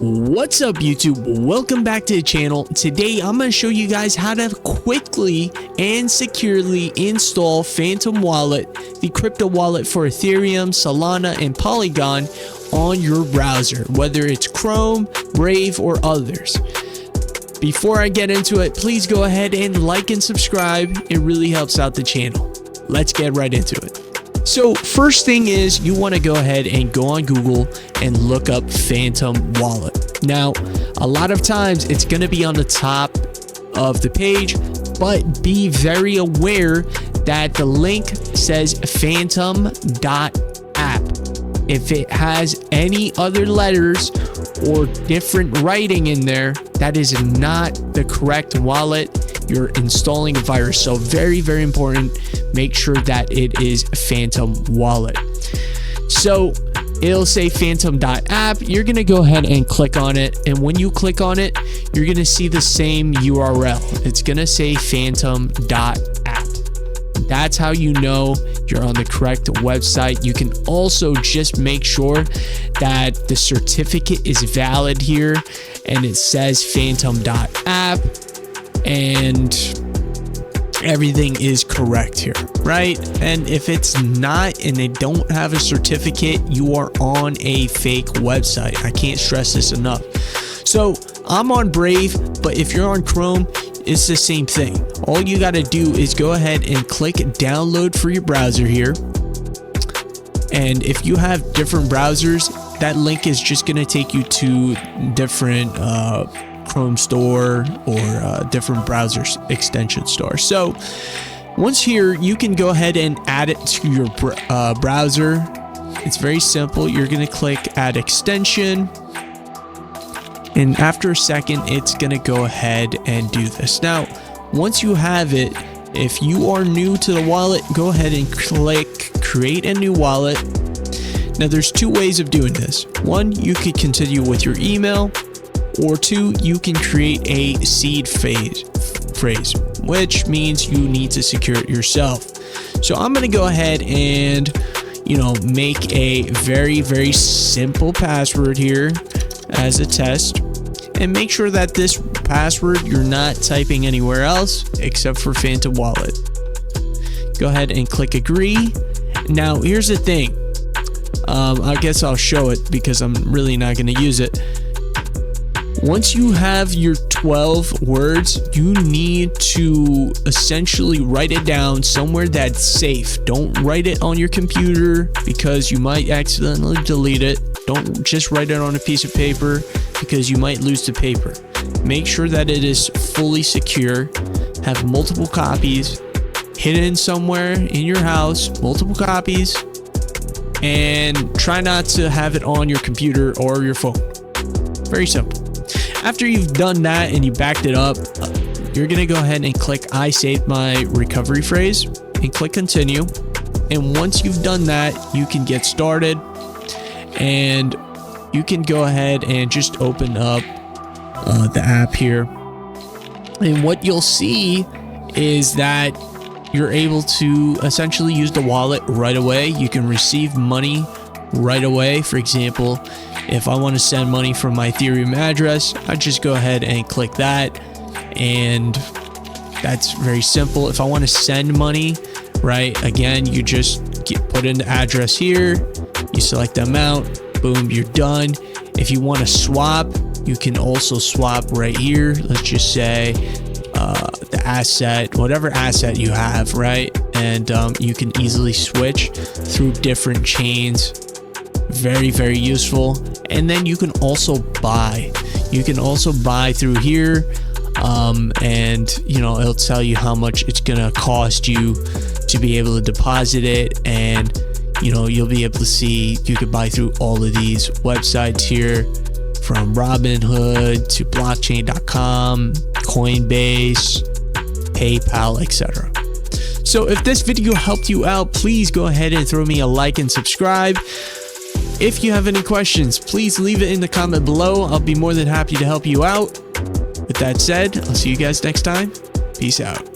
What's up YouTube? Welcome back to the channel. Today I'm going to show you guys how to quickly and securely install Phantom Wallet, the crypto wallet for Ethereum, Solana, and Polygon on your browser, whether it's Chrome, Brave, or others. Before I get into it, please go ahead and like and subscribe. It really helps out the channel. Let's get right into it. So first thing is you want to go ahead and go on Google and look up Phantom Wallet. Now, a lot of times it's going to be on the top of the page, but be very aware that the link says phantom.app. If it has any other letters or different writing in there, that is not the correct wallet. You're installing a virus. So very, very important. Make sure that it is Phantom Wallet. So it'll say phantom.app. You're going to go ahead and click on it. And when you click on it, you're going to see the same URL. It's going to say phantom.app. That's how you know you're on the correct website. You can also just make sure that the certificate is valid here and it says phantom.app and everything is correct here, right? And if it's not and they don't have a certificate, you are on a fake website. I can't stress this enough. So I'm on Brave, but if you're on Chrome, it's the same thing. All you got to do is go ahead and click download for your browser here. And if you have different browsers, that link is just going to take you to different Chrome store or different browser extension store. So once here, you can go ahead and add it to your browser. It's very simple. You're going to click add extension. And after a second, it's going to go ahead and do this. Now, once you have it, if you are new to the wallet, go ahead and click create a new wallet. Now, there's two ways of doing this. One, you could continue with your email, or two, you can create a seed phrase, which means you need to secure it yourself. So I'm going to go ahead and, make a very, very simple password here as a test, and make sure that this password you're not typing anywhere else except for Phantom Wallet. Go ahead and click agree. Now here's the thing, I guess I'll show it because I'm really not going to use it. Once you have your 12 words, you need to essentially write it down somewhere that's safe. Don't write it on your computer because you might accidentally delete it. Don't just write it on a piece of paper because you might lose the paper. Make sure that it is fully secure. Have multiple copies hidden somewhere in your house, multiple copies, and try not to have it on your computer or your phone. Very simple. After you've done that and you backed it up, you're going to go ahead and click I saved my recovery phrase and click continue. And once you've done that, you can get started and you can go ahead and just open up the app here. And what you'll see is that you're able to essentially use the wallet right away. You can receive money right away. For example, if I want to send money from my Ethereum address, I just go ahead and click that, and that's very simple. If I want to send money, right, again, you just put in the address here, you select the amount, boom, you're done. If you want to swap, you can also swap right here. Let's just say the asset, whatever asset you have, right, and you can easily switch through different chains. Very, very useful. And then you can also buy. You can also buy through here, and it'll tell you how much it's gonna cost you to be able to deposit it, and you'll be able to see you could buy through all of these websites here, from Robinhood to blockchain.com, Coinbase, PayPal, etc. So if this video helped you out, please go ahead and throw me a like and subscribe. If you have any questions, please leave it in the comment below. I'll be more than happy to help you out. With that said, I'll see you guys next time. Peace out.